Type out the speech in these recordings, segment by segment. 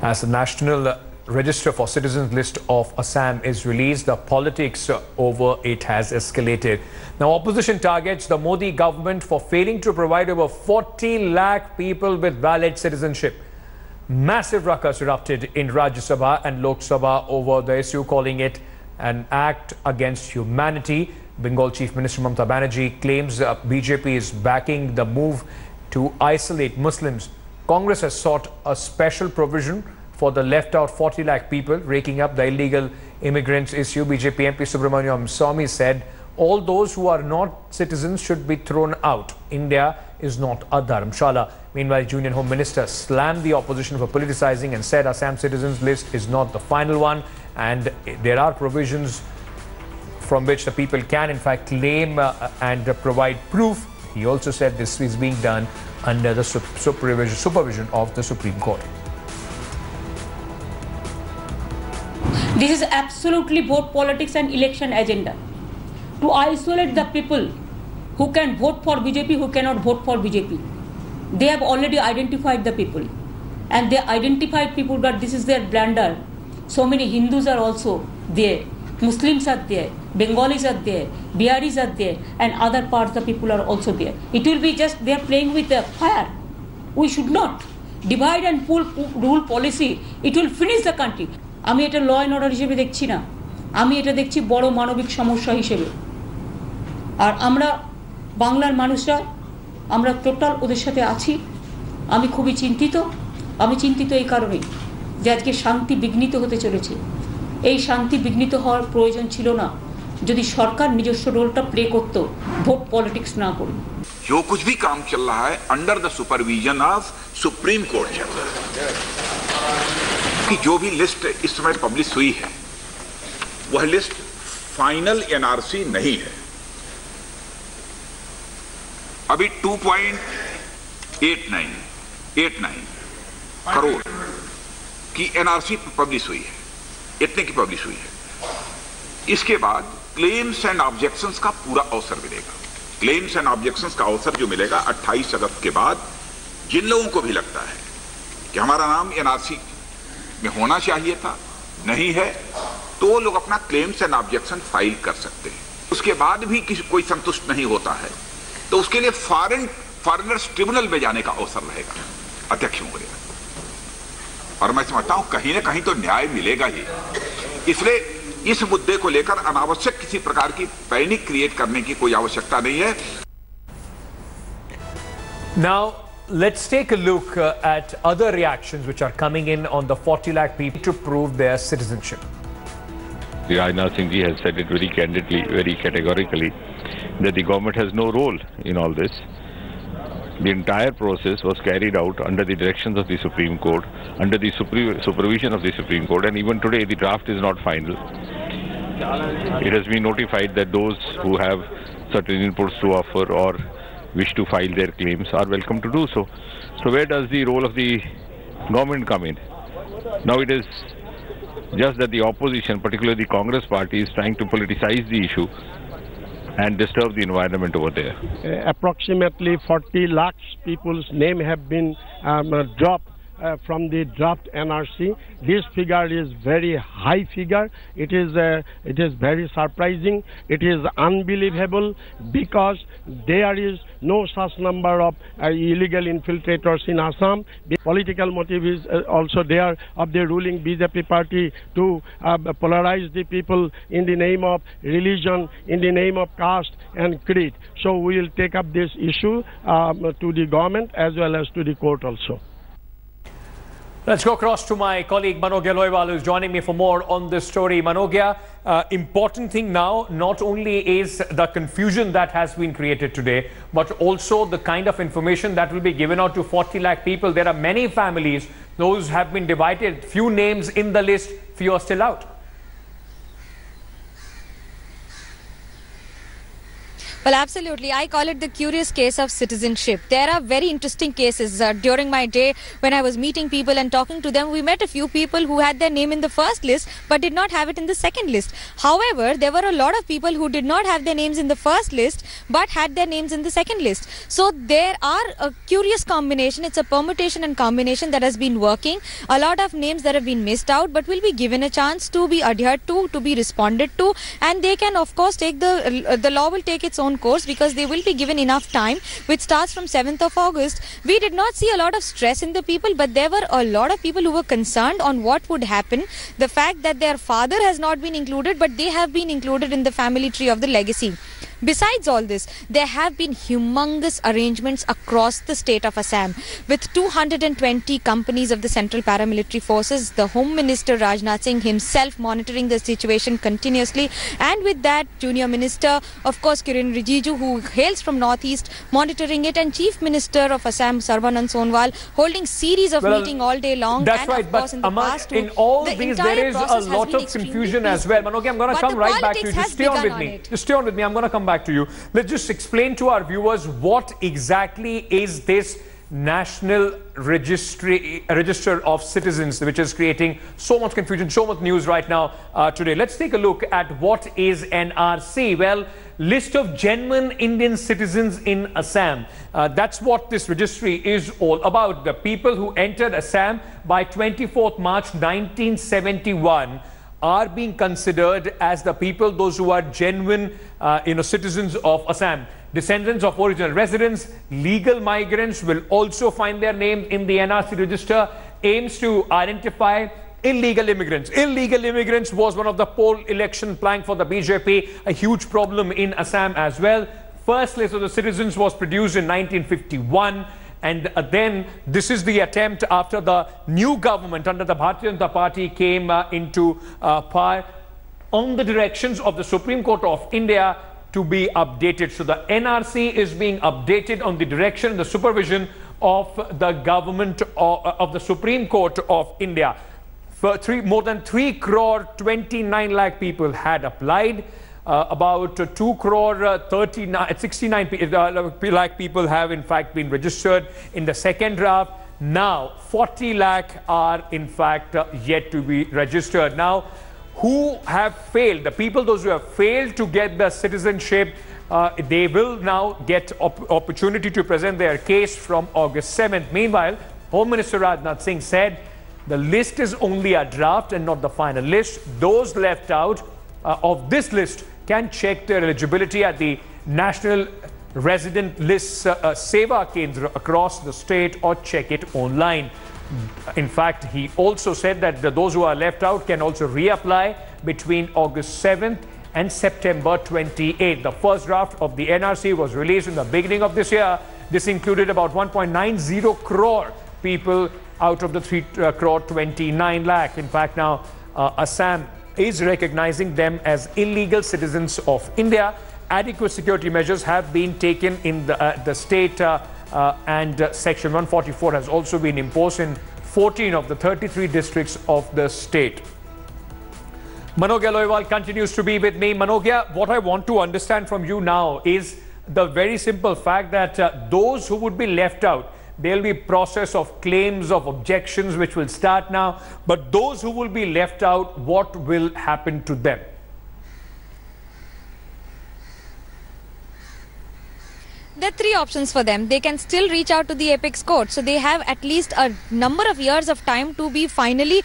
As the National Register for Citizens list of Assam is released, the politics over it has escalated. Now, opposition targets the Modi government for failing to provide over 40 lakh people with valid citizenship. Massive ruckus erupted in Rajya Sabha and Loksabha over the issue, calling it an act against humanity. Bengal Chief Minister Mamata Banerjee claims BJP is backing the move to isolate Muslims. Congress has sought a special provision for the left out 40 lakh people, raking up the illegal immigrants issue. BJP MP Subramaniam Swamy said all those who are not citizens should be thrown out. India is not a dharamshala. Meanwhile, Union Home Minister slammed the opposition for politicizing and said Assam Citizens list is not the final one and there are provisions from which the people can in fact claim and provide proof. He also said this is being done under the supervision of the Supreme Court. This is absolutely vote politics and election agenda. To isolate the people who can vote for BJP, who cannot vote for BJP. They have already identified the people. And they identified people that this is their blunder. So many Hindus are also there. Muslims are there. Bengalis are there. Biharis are there. And other parts of the people are also there. It will be just they are playing with the fire. We should not. Divide and rule policy. It will finish the country. আমি এটা law and order হিসেবে দেখছি না, আমি এটা দেখছি বড় মানবিক সমস্যা হিসেবে। আর আমরা বাংলার মানুষরা আমরা টোটাল ওদের সাথে আছি। আমি খুবই চিন্তিত। আমি চিন্তিত এই কারণেই যে আজকে শান্তি বিঘ্নিত হতে চলেছে। এই শান্তি বিঘ্নিত হওয়ার প্রয়োজন ছিল না যদি সরকার নিজস্ব রোলটা প্লে করত, ভোট পলিটিক্স না করে। जो कुछ भी काम चल रहा है under the supervision of supreme court चल रहा है। कि जो भी लिस्ट इस समय पब्लिश हुई है वह लिस्ट फाइनल एनआरसी नहीं है। अभी 2.89 करोड़ की एनआरसी पब्लिश हुई है, इतने की पब्लिश हुई है। इसके बाद क्लेम्स एंड ऑब्जेक्शंस का पूरा अवसर मिलेगा। क्लेम्स एंड ऑब्जेक्शंस का अवसर जो मिलेगा 28 अगस्त के बाद, जिन लोगों को भी लगता है कि हमारा नाम एनआरसी में होना चाहिए था, नहीं है, तो वो लोग अपना क्लेम्स एंड ऑब्जेक्शन फाइल कर सकते हैं। उसके बाद भी किसी कोई संतुष्ट नहीं होता है तो उसके लिए फॉरेनर्स ट्रिब्यूनल में जाने का अवसर रहेगा अध्यक्ष महोदय। और मैं समझता हूं कहीं ना कहीं तो न्याय मिलेगा ही। इसलिए इस मुद्दे को लेकर अनावश्यक किसी प्रकार की पैनिक क्रिएट करने की कोई आवश्यकता नहीं है। Now, let's take a look at other reactions which are coming in on the 40 lakh people to prove their citizenship. Rajnath Singh ji has said it very candidly, very categorically, that the government has no role in all this. The entire process was carried out under the directions of the Supreme Court, under the supervision of the Supreme Court, and even today the draft is not final. It has been notified that those who have certain inputs to offer or wish to file their claims are welcome to do so. So where does the role of the government come in? Now it is just that the opposition, particularly the Congress party, is trying to politicize the issue and disturb the environment over there. Approximately 40 lakhs people's name have been dropped from the draft NRC. This figure is very high figure. It is very surprising. It is unbelievable because there is no such number of illegal infiltrators in Assam. The political motive is also there of the ruling BJP party to polarize the people in the name of religion, in the name of caste and creed. So we will take up this issue to the government as well as to the court also. Let's go across to my colleague Manogya Loiwal, who's joining me for more on this story. Manogya, important thing now, not only is the confusion that has been created today, but also the kind of information that will be given out to 40 lakh people. There are many families, those have been divided, few names in the list, few are still out. Well, absolutely. I call it the curious case of citizenship. There are very interesting cases. During my day, when I was meeting people and talking to them, we met a few people who had their name in the first list but did not have it in the second list. However, there were a lot of people who did not have their names in the first list but had their names in the second list. So there are a curious combination. It's a permutation and combination that has been working. A lot of names that have been missed out but will be given a chance to be adhered to be responded to, and they can of course take the law will take its own course because they will be given enough time, which starts from 7th of August. We did not see a lot of stress in the people, but there were a lot of people who were concerned on what would happen. The fact that their father has not been included, but they have been included in the family tree of the legacy. Besides all this, there have been humongous arrangements across the state of Assam with 220 companies of the Central Paramilitary Forces, the Home Minister Rajnath Singh himself monitoring the situation continuously, and with that Junior Minister, of course Kiren Rijiju, who hails from Northeast, monitoring it, and Chief Minister of Assam Sarbanand Sonowal holding series of meetings all day long. That's and right, of course, but in the past too, in all the these there is a lot of confusion as well. Manoge, I'm going to come right back to you. Just stay on with me. Just stay on with me. I'm going to come back to you. Let's just explain to our viewers what exactly is this National Register of Citizens, which is creating so much confusion, so much news right now today. Let's take a look at what is NRC. Well, list of genuine Indian citizens in Assam. That's what this registry is all about. The people who entered Assam by 24th March 1971 are being considered as the people, those who are genuine citizens of Assam. Descendants of original residents, legal migrants will also find their name in the NRC register. Aims to identify illegal immigrants. Illegal immigrants was one of the poll election plank for the BJP, a huge problem in Assam as well. First list of the citizens was produced in 1951. And then this is the attempt after the new government under the Bharatiya Janata Party came into power on the directions of the Supreme Court of India to be updated. So the NRC is being updated on the direction, the supervision of the government of the Supreme Court of India. For more than 3 crore 29 lakh people had applied. About 2 crore 69 lakh people have in fact been registered in the second draft. Now 40 lakh are in fact yet to be registered. Now, who have failed, the people, those who have failed to get the citizenship, they will now get opportunity to present their case from August 7th. Meanwhile, Home Minister Rajnath Singh said the list is only a draft and not the final list. Those left out of this list can check their eligibility at the National Resident List Seva Kendra across the state or check it online. In fact, he also said that those who are left out can also reapply between August 7th and September 28th. The first draft of the NRC was released in the beginning of this year. This included about 1.90 crore people out of the 3 crore 29 lakh. In fact, now Assam is recognizing them as illegal citizens of India. Adequate security measures have been taken in the state and Section 144 has also been imposed in 14 of the 33 districts of the state. Manogya Loiwal continues to be with me. Manogya, what I want to understand from you now is the very simple fact that those who would be left out, there will be a process of claims, of objections, which will start now. But those who will be left out, what will happen to them? There are 3 options for them. They can still reach out to the apex court. So they have at least a number of years of time to be finally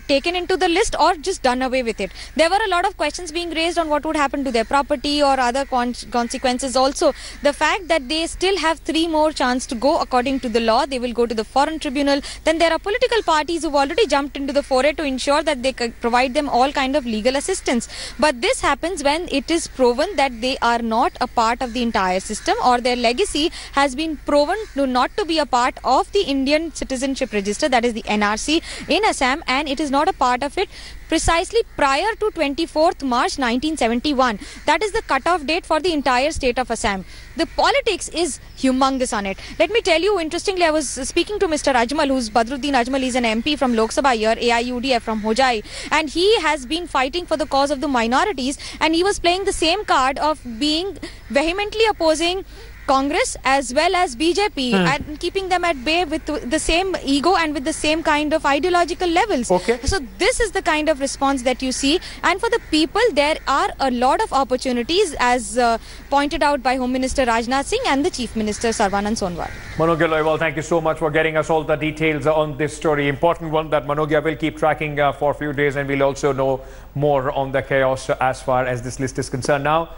taken into the list or just done away with it. There were a lot of questions being raised on what would happen to their property or other consequences also. The fact that they still have 3 more chances to go according to the law. They will go to the foreign tribunal. Then there are political parties who've already jumped into the foray to ensure that they can provide them all kind of legal assistance. But this happens when it is proven that they are not a part of the entire system or their legacy has been proven to not to be a part of the Indian Citizenship Register, that is the NRC in Assam, and it is not a part of it. precisely prior to 24th March 1971. That is the cutoff date for the entire state of Assam. The politics is humongous on it. Let me tell you, interestingly, I was speaking to Mr. Ajmal, who's Badruddin Ajmal. He's an MP from Lok Sabha here, AIUDF from Hojai, and he has been fighting for the cause of the minorities, and he was playing the same card of being vehemently opposing Congress as well as BJP and keeping them at bay with the same ego and with the same kind of ideological levels. Okay. So this is the kind of response that you see, and for the people there are a lot of opportunities, as pointed out by Home Minister Rajnath Singh and the Chief Minister Sarvanand Sonowal. Manogya Loiwal, thank you so much for getting us all the details on this story. Important one that Manogya will keep tracking for a few days, and we'll also know more on the chaos as far as this list is concerned. Now,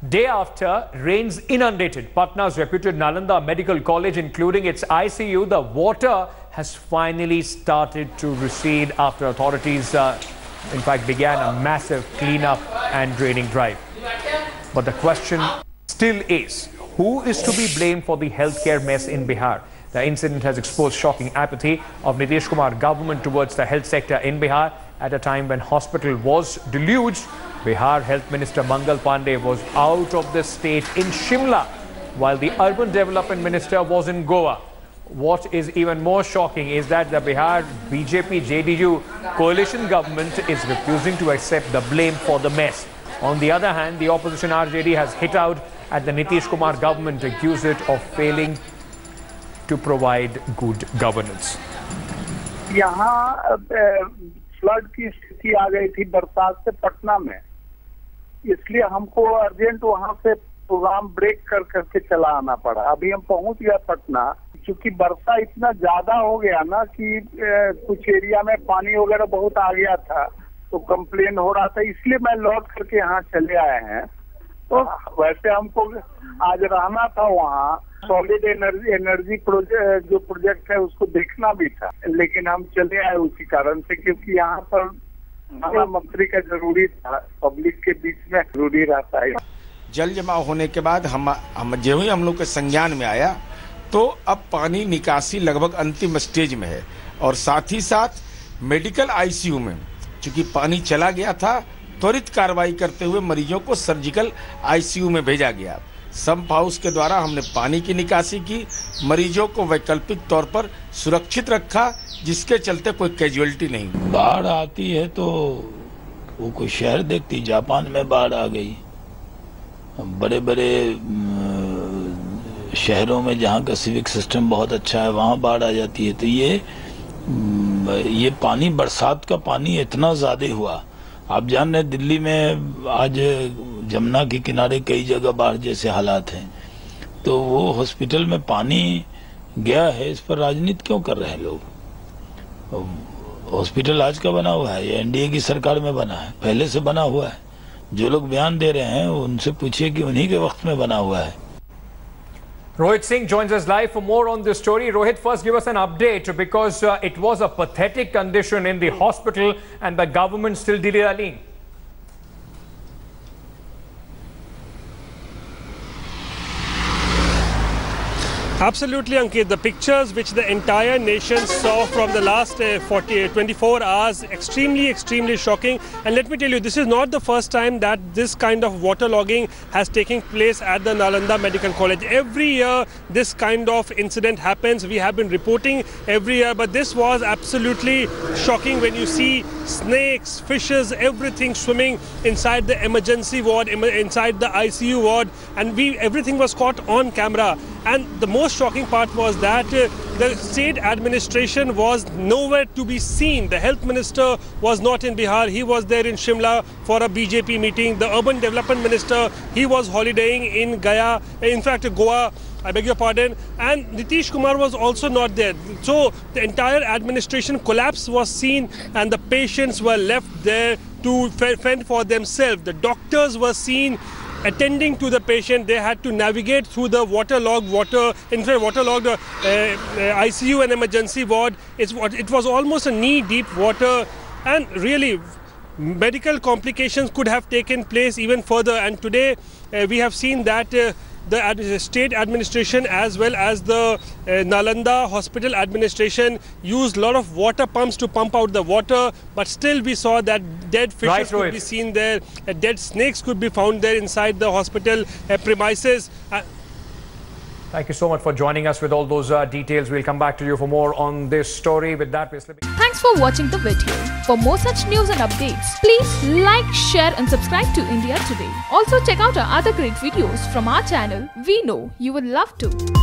day after rains inundated Patna's reputed Nalanda Medical College, including its ICU, the water has finally started to recede after authorities, in fact, began a massive cleanup and draining drive. But the question still is, who is to be blamed for the healthcare mess in Bihar? The incident has exposed shocking apathy of Nitish Kumar government towards the health sector in Bihar at a time when hospital was deluged. Bihar Health Minister Mangal Pandey was out of the state in Shimla, while the Urban Development Minister was in Goa. What is even more shocking is that the Bihar BJP-JDU coalition government is refusing to accept the blame for the mess. On the other hand, the opposition RJD has hit out at the Nitish Kumar government, accused it of failing to provide good governance. यहाँ flood की स्थिति आ गई थी बरसात से पटना में, इसलिए हमको अर्जेंट वहां से प्रोग्राम ब्रेक करके चला आना पड़ा। अभी हम पहुंच गए पटना, क्योंकि वर्षा इतना ज्यादा हो गया ना कि कुछ एरिया में पानी वगैरह बहुत आ गया था, तो कंप्लेन हो रहा था, इसलिए मैं लौट करके यहाँ चले आए हैं। तो वैसे हमको आज रहना था वहाँ, सॉलिड एनर्जी जो प्रोजेक्ट है उसको देखना भी था, लेकिन हम चले आए उसी कारण से, क्योंकि यहाँ पर मंत्री का जरूरी था, पब्लिक के बीच में जरूरी रहता है। जल जमाव होने के बाद हम जो ही हम लोग के संज्ञान में आया, तो अब पानी निकासी लगभग अंतिम स्टेज में है, और साथ ही साथ मेडिकल आईसीयू में चूंकि पानी चला गया था, त्वरित कार्रवाई करते हुए मरीजों को सर्जिकल आईसीयू में भेजा गया। सम्प हाउस के द्वारा हमने पानी की निकासी की, मरीजों को वैकल्पिक तौर पर सुरक्षित रखा, जिसके चलते कोई कैजुअलिटी नहीं। बाढ़ आती है तो वो कोई शहर देखती, जापान में बाढ़ आ गई, बड़े बड़े शहरों में जहाँ का सिविक सिस्टम बहुत अच्छा है वहाँ बाढ़ आ जाती है। तो ये पानी, बरसात का पानी इतना ज्यादा हुआ। आप जान रहे दिल्ली में आज जमुना के किनारे कई जगह बाढ़ जैसे हालात हैं, तो वो हॉस्पिटल में पानी गया है, इस पर राजनीति क्यों कर रहे हैं लोग? हॉस्पिटल आज का बना हुआ है, ये एनडीए की सरकार में बना है, पहले से बना हुआ है। जो लोग बयान दे रहे हैं उनसे पूछिए कि उन्हीं के वक्त में बना हुआ है। Rohit Singh joins us live for more on this story. Rohit, first give us an update, because it was a pathetic condition in the hospital and the government still derailing. Absolutely, Ankit. The pictures which the entire nation saw from the last 24 hours, extremely shocking. And let me tell you, this is not the first time that this kind of waterlogging has taken place at the Nalanda Medical College. Every year, this kind of incident happens. We have been reporting every year, but this was absolutely shocking when you see snakes, fishes, everything swimming inside the emergency ward, inside the ICU ward, and everything was caught on camera. And the most shocking part was that the state administration was nowhere to be seen. The health minister was not in Bihar. He was there in Shimla for a BJP meeting. The urban development minister, he was holidaying in Gaya, in fact Goa, I beg your pardon, and Nitish Kumar was also not there. So the entire administration collapse was seen, and the patients were left there to fend for themselves. The doctors were seen attending to the patient. They had to navigate through the waterlogged ICU and emergency ward. It was almost a knee-deep water, and really medical complications could have taken place even further. And today we have seen that the state administration as well as the Nalanda hospital administration used a lot of water pumps to pump out the water, but still we saw that dead fishes could be seen there, dead snakes could be found there inside the hospital premises. Thank you so much for joining us with all those details. We'll come back to you for more on this story. With that, we're slipping. Thanks for watching the video. For more such news and updates, please like, share and subscribe to India Today. Also check out our other great videos from our channel. We know you will love to.